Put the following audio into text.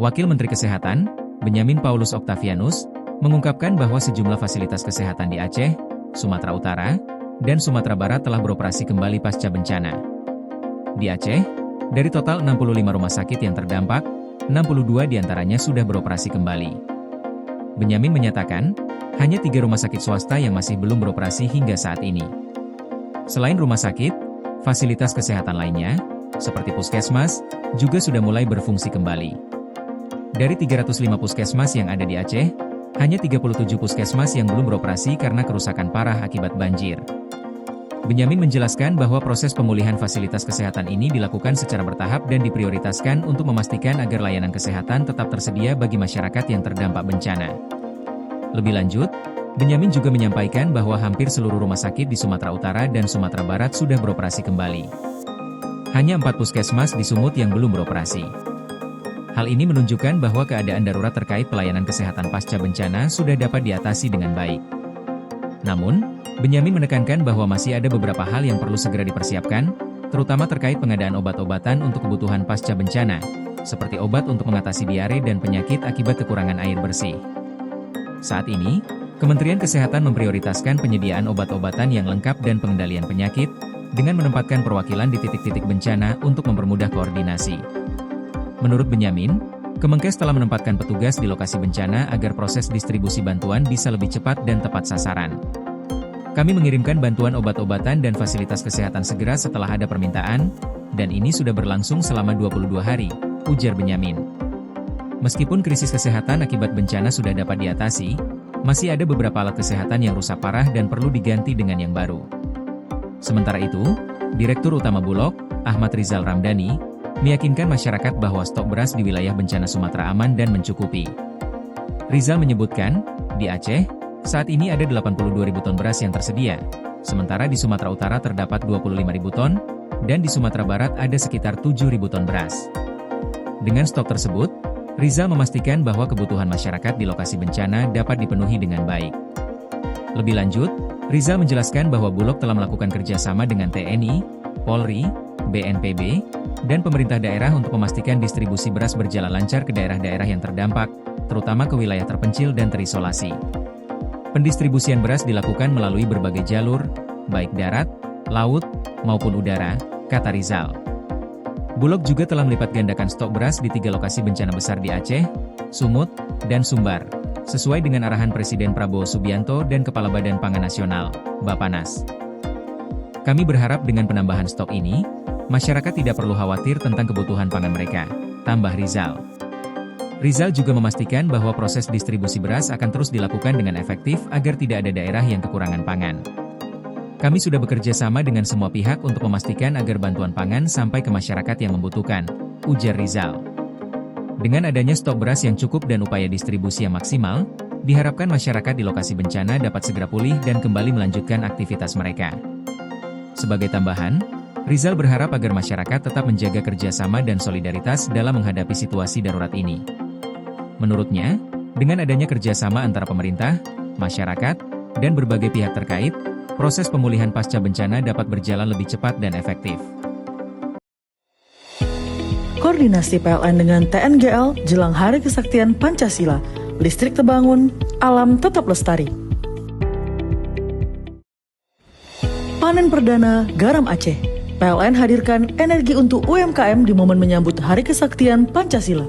Wakil Menteri Kesehatan, Benyamin Paulus Octavianus, mengungkapkan bahwa sejumlah fasilitas kesehatan di Aceh, Sumatera Utara, dan Sumatera Barat telah beroperasi kembali pasca bencana. Di Aceh, dari total 65 rumah sakit yang terdampak, 62 diantaranya sudah beroperasi kembali. Benyamin menyatakan, hanya 3 rumah sakit swasta yang masih belum beroperasi hingga saat ini. Selain rumah sakit, fasilitas kesehatan lainnya, seperti puskesmas, juga sudah mulai berfungsi kembali. Dari 305 puskesmas yang ada di Aceh, hanya 37 puskesmas yang belum beroperasi karena kerusakan parah akibat banjir. Benyamin menjelaskan bahwa proses pemulihan fasilitas kesehatan ini dilakukan secara bertahap dan diprioritaskan untuk memastikan agar layanan kesehatan tetap tersedia bagi masyarakat yang terdampak bencana. Lebih lanjut, Benyamin juga menyampaikan bahwa hampir seluruh rumah sakit di Sumatera Utara dan Sumatera Barat sudah beroperasi kembali. Hanya 4 puskesmas di Sumut yang belum beroperasi. Hal ini menunjukkan bahwa keadaan darurat terkait pelayanan kesehatan pasca bencana sudah dapat diatasi dengan baik. Namun, Benyamin menekankan bahwa masih ada beberapa hal yang perlu segera dipersiapkan, terutama terkait pengadaan obat-obatan untuk kebutuhan pasca bencana, seperti obat untuk mengatasi diare dan penyakit akibat kekurangan air bersih. Saat ini, Kementerian Kesehatan memprioritaskan penyediaan obat-obatan yang lengkap dan pengendalian penyakit, dengan menempatkan perwakilan di titik-titik bencana untuk mempermudah koordinasi. Menurut Benyamin, Kemenkes telah menempatkan petugas di lokasi bencana agar proses distribusi bantuan bisa lebih cepat dan tepat sasaran. Kami mengirimkan bantuan obat-obatan dan fasilitas kesehatan segera setelah ada permintaan, dan ini sudah berlangsung selama 22 hari, ujar Benyamin. Meskipun krisis kesehatan akibat bencana sudah dapat diatasi, masih ada beberapa alat kesehatan yang rusak parah dan perlu diganti dengan yang baru. Sementara itu, Direktur Utama Bulog, Ahmad Rizal Ramdhani, meyakinkan masyarakat bahwa stok beras di wilayah bencana Sumatera aman dan mencukupi. Rizal menyebutkan, di Aceh, saat ini ada 82.000 ton beras yang tersedia, sementara di Sumatera Utara terdapat 25.000 ton, dan di Sumatera Barat ada sekitar 7.000 ton beras. Dengan stok tersebut, Rizal memastikan bahwa kebutuhan masyarakat di lokasi bencana dapat dipenuhi dengan baik. Lebih lanjut, Rizal menjelaskan bahwa Bulog telah melakukan kerjasama dengan TNI, Polri, BNPB, dan pemerintah daerah untuk memastikan distribusi beras berjalan lancar ke daerah-daerah yang terdampak, terutama ke wilayah terpencil dan terisolasi. Pendistribusian beras dilakukan melalui berbagai jalur, baik darat, laut, maupun udara, kata Rizal. Bulog juga telah melipat gandakan stok beras di 3 lokasi bencana besar di Aceh, Sumut, dan Sumbar, sesuai dengan arahan Presiden Prabowo Subianto dan Kepala Badan Pangan Nasional, Bappenas. Kami berharap dengan penambahan stok ini, masyarakat tidak perlu khawatir tentang kebutuhan pangan mereka, tambah Rizal. Rizal juga memastikan bahwa proses distribusi beras akan terus dilakukan dengan efektif agar tidak ada daerah yang kekurangan pangan. Kami sudah bekerja sama dengan semua pihak untuk memastikan agar bantuan pangan sampai ke masyarakat yang membutuhkan, ujar Rizal. Dengan adanya stok beras yang cukup dan upaya distribusi yang maksimal, diharapkan masyarakat di lokasi bencana dapat segera pulih dan kembali melanjutkan aktivitas mereka. Sebagai tambahan, Rizal berharap agar masyarakat tetap menjaga kerjasama dan solidaritas dalam menghadapi situasi darurat ini. Menurutnya, dengan adanya kerjasama antara pemerintah, masyarakat, dan berbagai pihak terkait, proses pemulihan pasca bencana dapat berjalan lebih cepat dan efektif. Koordinasi PLN dengan TNGL jelang Hari Kesaktian Pancasila, listrik terbangun, alam tetap lestari. Panen perdana garam Aceh. PLN hadirkan energi untuk UMKM di momen menyambut Hari Kesaktian Pancasila.